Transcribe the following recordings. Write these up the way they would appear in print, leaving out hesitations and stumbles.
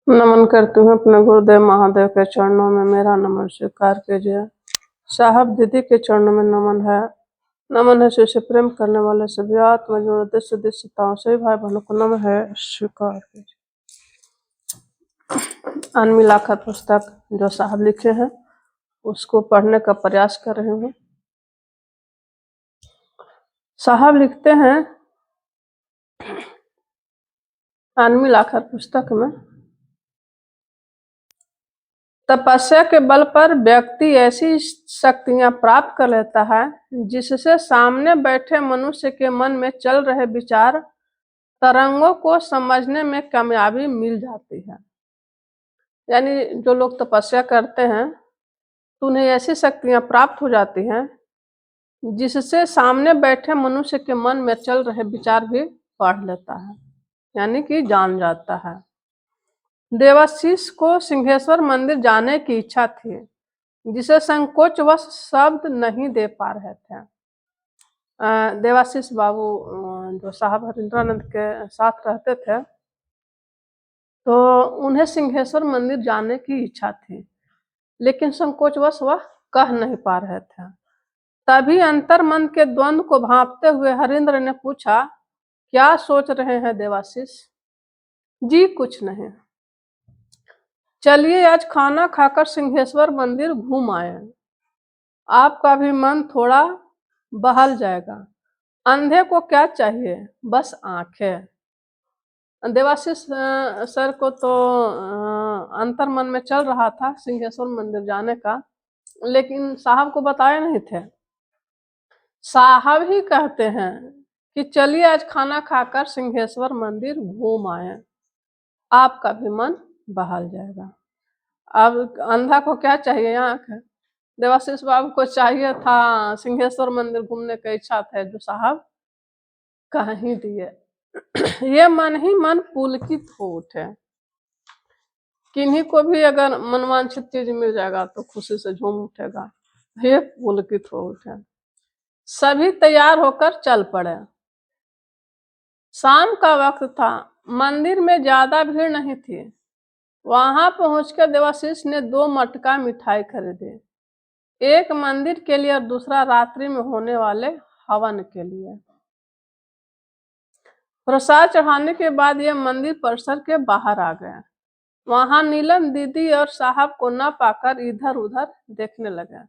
नमन करती हूँ अपने गुरुदेव महादेव के चरणों में, मेरा नमन स्वीकार कीजिए। साहब दीदी के चरणों में नमन है। नमन है शिव से प्रेम करने वाले सभी आत्मजों देश दिशताओं सभी भाई बहनों को नमन है, स्वीकार कीजिए। अनमिलाखर पुस्तक जो साहब लिखे हैं उसको पढ़ने का प्रयास कर रहे हूँ। साहब लिखते हैं अनमिलाखर पुस्तक में, तपस्या के बल पर व्यक्ति ऐसी शक्तियां प्राप्त कर लेता है जिससे सामने बैठे मनुष्य के मन में चल रहे विचार तरंगों को समझने में कामयाबी मिल जाती है। यानी जो लोग तपस्या करते हैं तो उन्हें ऐसी शक्तियां प्राप्त हो जाती हैं जिससे सामने बैठे मनुष्य के मन में चल रहे विचार भी पढ़ लेता है, यानी कि जान जाता है। देवाशीष को सिंहेश्वर मंदिर जाने की इच्छा थी जिसे संकोचवश शब्द नहीं दे पा रहे थे। देवाशीष बाबू जो साहब हरिंद्रानंद के साथ रहते थे तो उन्हें सिंहेश्वर मंदिर जाने की इच्छा थी, लेकिन संकोचवश वह कह नहीं पा रहे थे। तभी अंतर्मन के द्वंद्व को भांपते हुए हरिंद्र ने पूछा, क्या सोच रहे हैं देवाशीष? जी कुछ नहीं, चलिए आज खाना खाकर सिंहेश्वर मंदिर घूम आए, आपका भी मन थोड़ा बहल जाएगा। अंधे को क्या चाहिए, बस आंखें। देवाशीष सर को तो अंतर्मन में चल रहा था सिंहेश्वर मंदिर जाने का, लेकिन साहब को बताए नहीं थे। साहब ही कहते हैं कि चलिए आज खाना खाकर सिंहेश्वर मंदिर घूम आए, आपका भी मन बहल जाएगा। अब अंधा को क्या चाहिए, आंख। देवाशीष बाबू को चाहिए था सिंहेश्वर मंदिर घूमने की इच्छा था, जो साहब कह ही दिए। ये मन ही मन पुलकित हो उठे। किन्हीं को भी अगर मनवांछित चीज मिल जाएगा तो खुशी से झूम उठेगा। ये पुलकित हो उठे। सभी तैयार होकर चल पड़े। शाम का वक्त था, मंदिर में ज्यादा भीड़ नहीं थी। वहां पहुंचकर देवाशीष ने 2 मटका मिठाई खरीदे, एक मंदिर के लिए और दूसरा रात्रि में होने वाले हवन के लिए। प्रसाद चढ़ाने के बाद ये मंदिर परिसर के बाहर आ गए। वहां नीलम दीदी और साहब को न पाकर इधर उधर देखने लगे।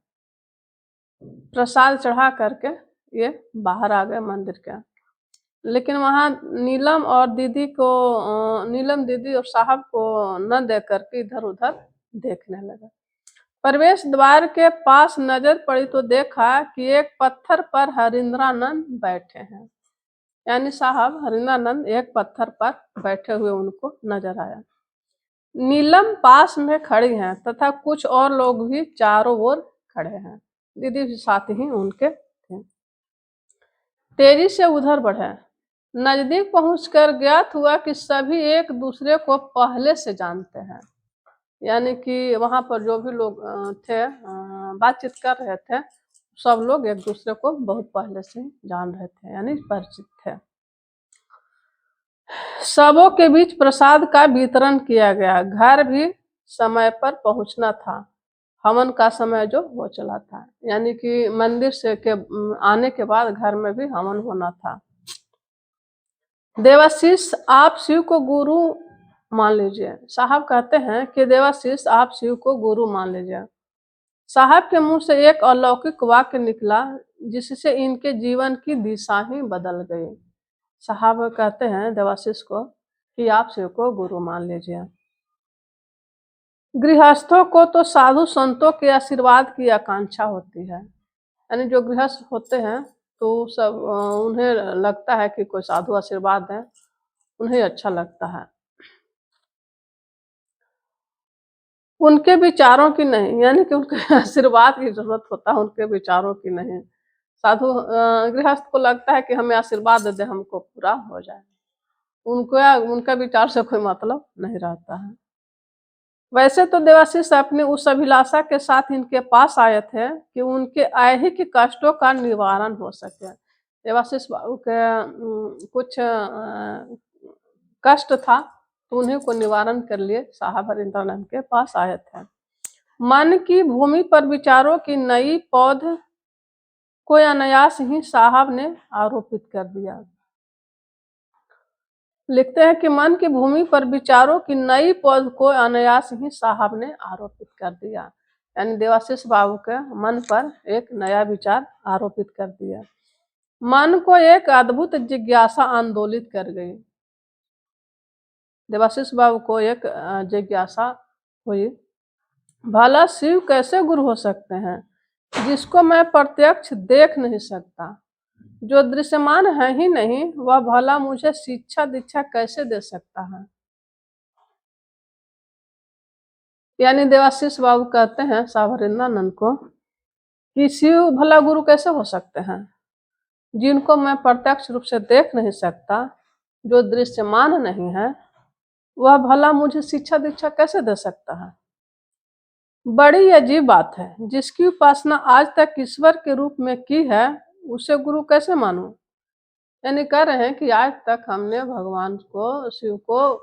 प्रसाद चढ़ा करके ये बाहर आ गए मंदिर के, लेकिन वहां नीलम दीदी और साहब को न देख करके इधर उधर देखने लगे। प्रवेश द्वार के पास नजर पड़ी तो देखा कि एक पत्थर पर हरिंद्रानंद बैठे हैं। यानी साहब हरिंद्रानंद एक पत्थर पर बैठे हुए उनको नजर आया। नीलम पास में खड़ी हैं तथा कुछ और लोग भी चारों ओर खड़े हैं। दीदी भी साथ ही उनके थे। तेजी से उधर बढ़े। नजदीक पहुंचकर ज्ञात हुआ कि सभी एक दूसरे को पहले से जानते हैं। यानी कि वहां पर जो भी लोग थे बातचीत कर रहे थे, सब लोग एक दूसरे को बहुत पहले से जान रहे थे, यानी परिचित थे। सबों के बीच प्रसाद का वितरण किया गया। घर भी समय पर पहुंचना था। हवन का समय जो हो चला था, यानी कि मंदिर से आने के बाद घर में भी हवन होना था। देवाशीष आप शिव को गुरु मान लीजिए। साहब कहते हैं कि देवाशीष आप शिव को गुरु मान लीजिए। साहब के मुंह से एक अलौकिक वाक्य निकला जिससे इनके जीवन की दिशा ही बदल गई। साहब कहते हैं देवाशीष को कि आप शिव को गुरु मान लीजिए। गृहस्थों को तो साधु संतों के आशीर्वाद की आकांक्षा होती है। यानी जो गृहस्थ होते हैं तो सब उन्हें लगता है कि कोई साधु आशीर्वाद है, उन्हें अच्छा लगता है। उनके विचारों की नहीं, यानी कि उनके आशीर्वाद की जरूरत होता है, उनके विचारों की नहीं। साधु गृहस्थ को लगता है कि हमें आशीर्वाद दे दे, हमको पूरा हो जाए। उनको उनका विचार से कोई मतलब नहीं रहता है। वैसे तो देवाशीष अपनी उस अभिलाषा के साथ इनके पास आए थे कि उनके ऐहिक कष्टों का निवारण हो सके। देवाशीष बाबू के कुछ कष्ट था तो उन्हीं को निवारण के लिए साहब हरिंद्रानंद के पास आए थे। मन की भूमि पर विचारों की नई पौध को अनायास ही साहब ने आरोपित कर दिया। लिखते हैं कि मन की भूमि पर विचारों की नई पौध को अनायास ही साहब ने आरोपित कर दिया, यानी देवाशीष बाबू के मन पर एक नया विचार आरोपित कर दिया। मन को एक अद्भुत जिज्ञासा आंदोलित कर गई। देवाशीष बाबू को एक जिज्ञासा हुई, भला शिव कैसे गुरु हो सकते हैं जिसको मैं प्रत्यक्ष देख नहीं सकता, जो दृश्यमान है ही नहीं, वह भला मुझे शिक्षा दीक्षा कैसे दे सकता है। यानी देवाशीष बाबू कहते हैं साहब हरिंद्रानंद को कि शिव भला गुरु कैसे हो सकते हैं जिनको मैं प्रत्यक्ष रूप से देख नहीं सकता, जो दृश्यमान नहीं है, वह भला मुझे शिक्षा दीक्षा कैसे दे सकता है। बड़ी अजीब बात है, जिसकी उपासना आज तक ईश्वर के रूप में की है उसे गुरु कैसे मानूं। यानी कह रहे हैं कि आज तक हमने भगवान को, शिव को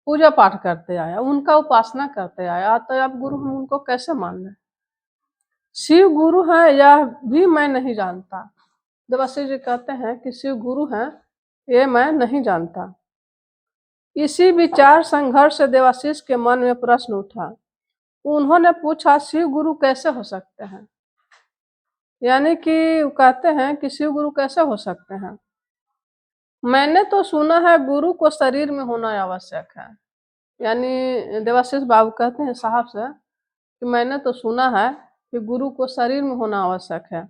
पूजा पाठ करते आया, उनका उपासना करते आया, तो अब गुरु हम उनको कैसे मान लें। शिव गुरु है यह भी मैं नहीं जानता। देवाशीष जी कहते हैं कि शिव गुरु हैं ये मैं नहीं जानता। इसी विचार संघर्ष से देवाशीष के मन में प्रश्न उठा। उन्होंने पूछा शिव गुरु कैसे हो सकते हैं। यानी कि कहते हैं कि शिव गुरु कैसे हो सकते हैं। मैंने तो सुना है गुरु को शरीर में होना आवश्यक है। यानी देवाशीष बाबू कहते हैं साहब से कि मैंने तो सुना है कि गुरु को शरीर में होना आवश्यक है,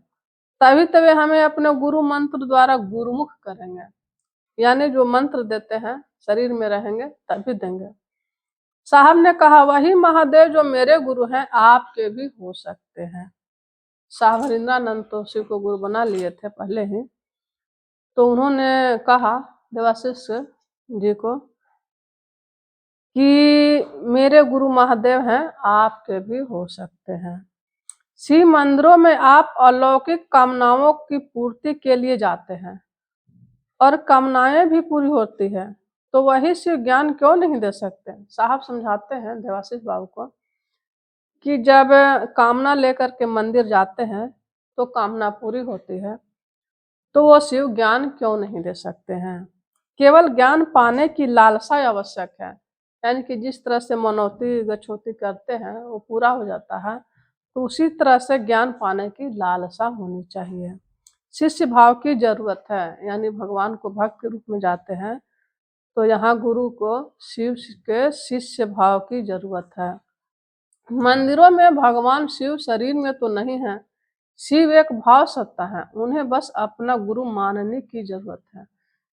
तभी तभी हमें अपने गुरु मंत्र द्वारा गुरुमुख करेंगे। यानी जो मंत्र देते हैं शरीर में रहेंगे तभी देंगे। साहब ने कहा वही महादेव जो मेरे गुरु हैं आपके भी हो सकते हैं। साहब हरिंद्रानंद तो शिव को गुरु बना लिए थे पहले ही, तो उन्होंने कहा देवाशीष जी को कि मेरे गुरु महादेव हैं आपके भी हो सकते हैं। शिव मंदिरों में आप अलौकिक कामनाओं की पूर्ति के लिए जाते हैं और कामनाएं भी पूरी होती है, तो वही शिव ज्ञान क्यों नहीं दे सकते। साहब समझाते हैं देवाशीष बाबू को कि जब कामना लेकर के मंदिर जाते हैं तो कामना पूरी होती है, तो वो शिव ज्ञान क्यों नहीं दे सकते हैं। केवल ज्ञान पाने की लालसा आवश्यक है, यानी कि जिस तरह से मनौती गछौती करते हैं वो पूरा हो जाता है, तो उसी तरह से ज्ञान पाने की लालसा होनी चाहिए। शिष्य भाव की जरूरत है, यानी भगवान को भक्त के रूप में जाते हैं तो यहाँ गुरु को शिव के शिष्य भाव की जरूरत है। मंदिरों में भगवान शिव शरीर में तो नहीं है, शिव एक भाव सत्ता है, उन्हें बस अपना गुरु मानने की जरूरत है।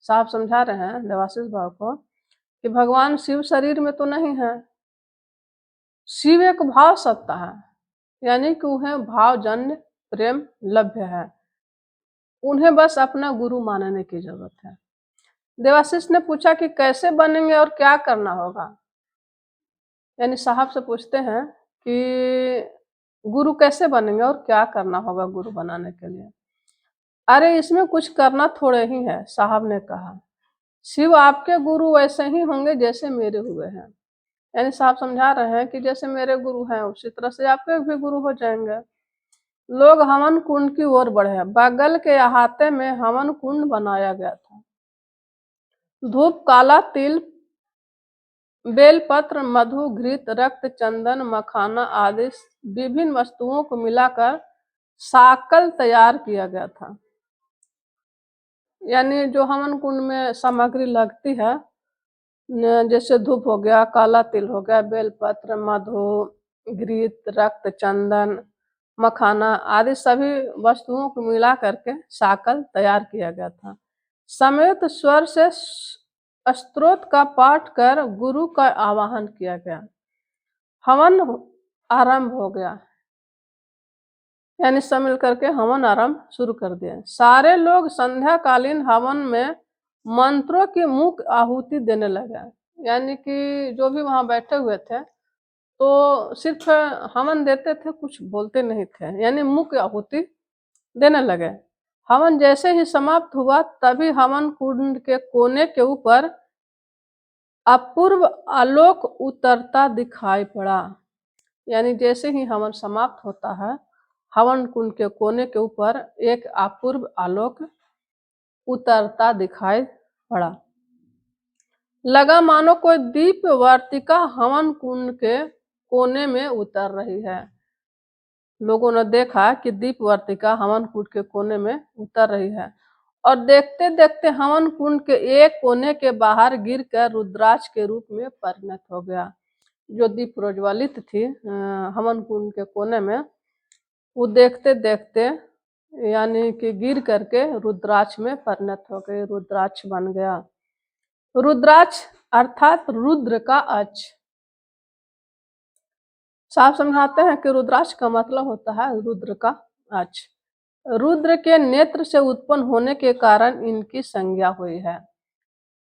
साहब समझा रहे हैं देवाशीष बाबू को कि भगवान शिव शरीर में तो नहीं है, शिव एक भाव सत्ता है, यानी कि उन्हें भावजन्य प्रेम लभ्य है, उन्हें बस अपना गुरु मानने की जरूरत है। देवाशीष ने पूछा कि कैसे बनेंगे और क्या करना होगा। यानी साहब से पूछते हैं कि गुरु कैसे बनेंगे और क्या करना होगा गुरु बनाने के लिए। अरे इसमें कुछ करना थोड़े ही है, साहब ने कहा शिव आपके गुरु वैसे ही होंगे जैसे मेरे हुए हैं। यानी साहब समझा रहे हैं कि जैसे मेरे गुरु हैं उसी तरह से आपके भी गुरु हो जाएंगे। लोग हवन कुंड की ओर बढ़े। बगल के अहाते में हवन कुंड बनाया गया था। धूप, काला तिल, बेलपत्र, मधु, घृत, रक्त, चंदन, मखाना आदि विभिन्न वस्तुओं को मिलाकर साकल तैयार किया गया था। यानी जो हवन कुंड में सामग्री लगती है, जैसे धूप हो गया, काला तिल हो गया, बेलपत्र, मधु, घृत, रक्त, चंदन, मखाना आदि सभी वस्तुओं को मिला करके साकल तैयार किया गया था। समेत स्वर से स्तोत्र का पाठ कर गुरु का आवाहन किया गया। हवन आरंभ हो गया, यानी सब मिल करके हवन आरंभ शुरू कर दिया। सारे लोग संध्याकालीन हवन में मंत्रों की मुख्य आहुति देने लगे। यानी कि जो भी वहां बैठे हुए थे तो सिर्फ हवन देते थे, कुछ बोलते नहीं थे, यानी मुख्य आहुति देने लगे। हवन जैसे ही समाप्त हुआ तभी हवन कुंड के कोने के ऊपर अपूर्व आलोक उतरता दिखाई पड़ा। यानी जैसे ही हवन समाप्त होता है, हवन कुंड के कोने के ऊपर एक अपूर्व आलोक उतरता दिखाई पड़ा। लगा मानो कोई दीप वर्तिका हवन कुंड के कोने में उतर रही है। लोगों ने देखा कि दीप वर्तिका हवन कुंड के कोने में उतर रही है और देखते देखते हवन कुंड के एक कोने के बाहर गिरकर रुद्राक्ष के रूप में परिणत हो गया। जो दीप प्रज्वलित थी हवन कुंड के कोने में, वो देखते देखते यानी कि गिर करके रुद्राक्ष में परिणत हो गई, रुद्राक्ष बन गया। रुद्राक्ष अर्थात रुद्र का अक्ष। साफ समझाते हैं कि रुद्राक्ष का मतलब होता है रुद्र का अक्ष। रुद्र के नेत्र से उत्पन्न होने के कारण इनकी संज्ञा हुई है।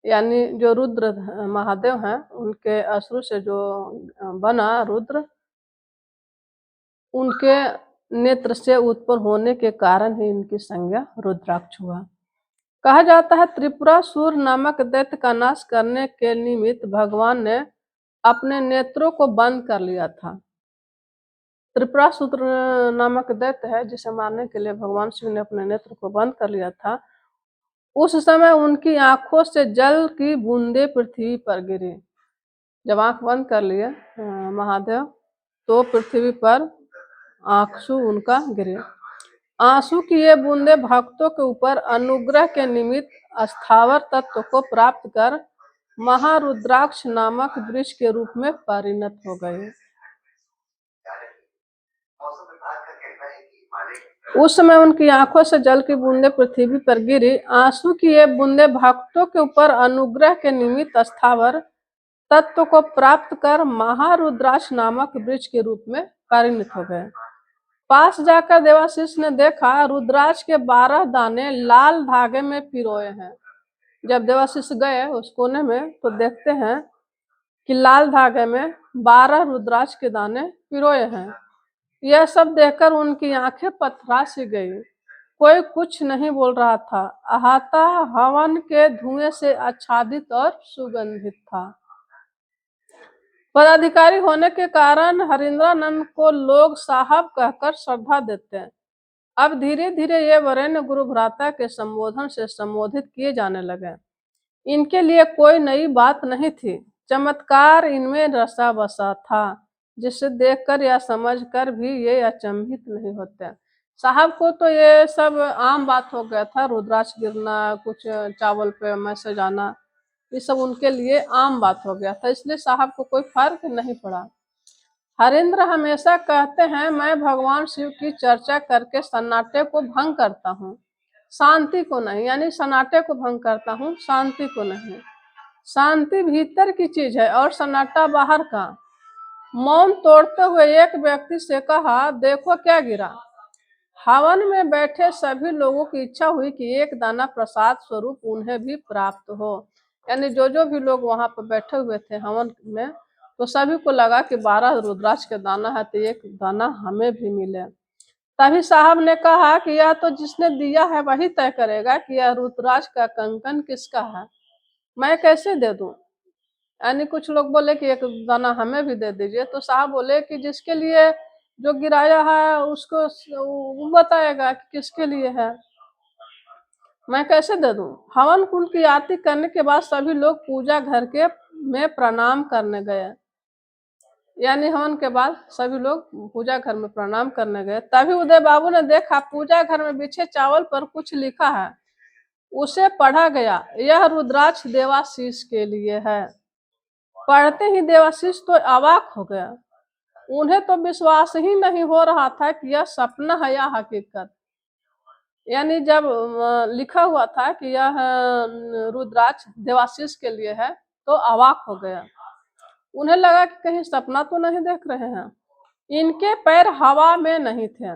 यानी जो रुद्र महादेव हैं, उनके अश्रु से जो बना रुद्र, उनके नेत्र से उत्पन्न होने के कारण ही इनकी संज्ञा रुद्राक्ष हुआ। कहा जाता है त्रिपुरासुर नामक दैत्य का नाश करने के निमित्त भगवान ने अपने नेत्रों को बंद कर लिया था। त्रिपुरासुर नामक दैत्य है जिसे मारने के लिए भगवान शिव ने अपने नेत्र को बंद कर लिया था। उस समय उनकी आंखों से जल की बूंदे पृथ्वी पर गिरी। जब आंख बंद कर लिए महादेव, तो पृथ्वी पर आंसू उनका गिरे। आंसू की ये बूंदे भक्तों के ऊपर अनुग्रह के निमित्त स्थावर तत्व को प्राप्त कर महारुद्राक्ष नामक वृक्ष के रूप में परिणत हो गए। उस समय उनकी आंखों से जल की बूंदे पृथ्वी पर गिरी। आंसू की ये बूंदे भक्तों के ऊपर अनुग्रह के निमित्त स्थावर तत्व को प्राप्त कर महारुद्राक्ष नामक वृक्ष के रूप में परिणत हो गए। पास जाकर देवाशीष ने देखा रुद्राक्ष के 12 दाने लाल धागे में पिरोए हैं। जब देवाशीष गए उस कोने में, तो देखते हैं कि लाल धागे में 12 रुद्राक्ष के दाने पिरोए हैं। यह सब देखकर उनकी आंखें पथरा सी गई। कोई कुछ नहीं बोल रहा था। अहाता हवन के धुएं से आच्छादित और सुगंधित था। पदाधिकारी होने के कारण हरिंद्रानंद को लोग साहब कहकर श्रद्धा देते हैं। अब धीरे धीरे ये वरेण्य गुरु भ्राता के संबोधन से संबोधित किए जाने लगे। इनके लिए कोई नई बात नहीं थी। चमत्कार इनमें रसा बसा था, जिसे देखकर या समझकर भी ये अचंभित नहीं होते। साहब को तो ये सब आम बात हो गया था, रुद्राक्ष गिरना, कुछ चावल पे मैसेज आना, ये सब उनके लिए आम बात हो गया था, इसलिए साहब को कोई फर्क नहीं पड़ा। हरेंद्र हमेशा कहते हैं, मैं भगवान शिव की चर्चा करके सन्नाटे को भंग करता हूँ, शांति को नहीं। यानी सन्नाटे को भंग करता हूँ, शांति को नहीं। शांति भीतर की चीज है और सन्नाटा बाहर का। मौन तोड़ते हुए एक व्यक्ति से कहा, देखो क्या गिरा। हवन में बैठे सभी लोगों की इच्छा हुई कि एक दाना प्रसाद स्वरूप उन्हें भी प्राप्त हो। यानी जो भी लोग वहां पर बैठे हुए थे हवन में, तो सभी को लगा कि 12 रुद्राक्ष का दाना है, तो एक दाना हमें भी मिले। तभी साहब ने कहा कि यह तो जिसने दिया है वही तय करेगा कि यह रुद्राक्ष का कंकन किसका है, मैं कैसे दे दूं। यानी कुछ लोग बोले कि एक दाना हमें भी दे दीजिए, तो साहब बोले कि जिसके लिए जो गिराया है उसको वो बताएगा कि किसके लिए है, मैं कैसे दे दूं। हवन कुंड की आरती करने के बाद सभी लोग पूजा घर के में प्रणाम करने गए। यानी हवन के बाद सभी लोग पूजा घर में प्रणाम करने गए। तभी उदय बाबू ने देखा पूजा घर में बिछे चावल पर कुछ लिखा है। उसे पढ़ा गया, यह रुद्राक्ष देवाशीष के लिए है। पढ़ते ही देवाशीष तो अवाक हो गया। उन्हें तो विश्वास ही नहीं हो रहा था कि यह सपना है या हकीकत। यानी जब लिखा हुआ था कि यह रुद्राक्ष देवाशीष के लिए है, तो अवाक हो गया। उन्हें लगा कि कहीं सपना तो नहीं देख रहे हैं। इनके पैर हवा में नहीं थे।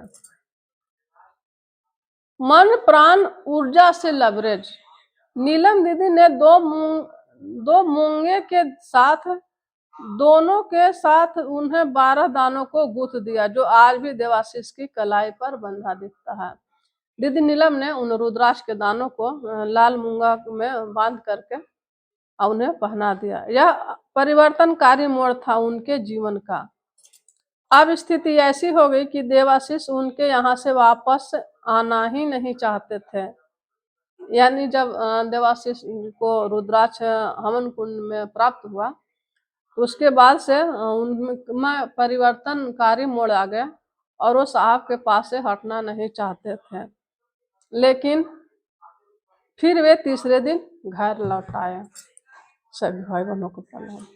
मन प्राण ऊर्जा से लबरेज। नीलम दीदी ने दो मूंगे के साथ, दोनों के साथ उन्हें 12 दानों को गूंथ दिया, जो आज भी देवाशीष की कलाई पर बंधा दिखता है। दीदी नीलम ने उन रुद्राक्ष के दानों को लाल मूंगा में बांध करके और उन्हें पहना दिया। यह परिवर्तनकारी मोड़ था उनके जीवन का। अब स्थिति ऐसी हो गई कि देवाशीष उनके यहाँ से वापस आना ही नहीं चाहते थे। यानी जब देवाशीष को रुद्राक्ष हवन कुंड में प्राप्त हुआ, तो उसके बाद से उनमें परिवर्तनकारी मोड़ आ गया और वो साहब के पास से हटना नहीं चाहते थे। लेकिन फिर वे तीसरे दिन घर लौट आए। सभी भाई बहनों को प्रणाम।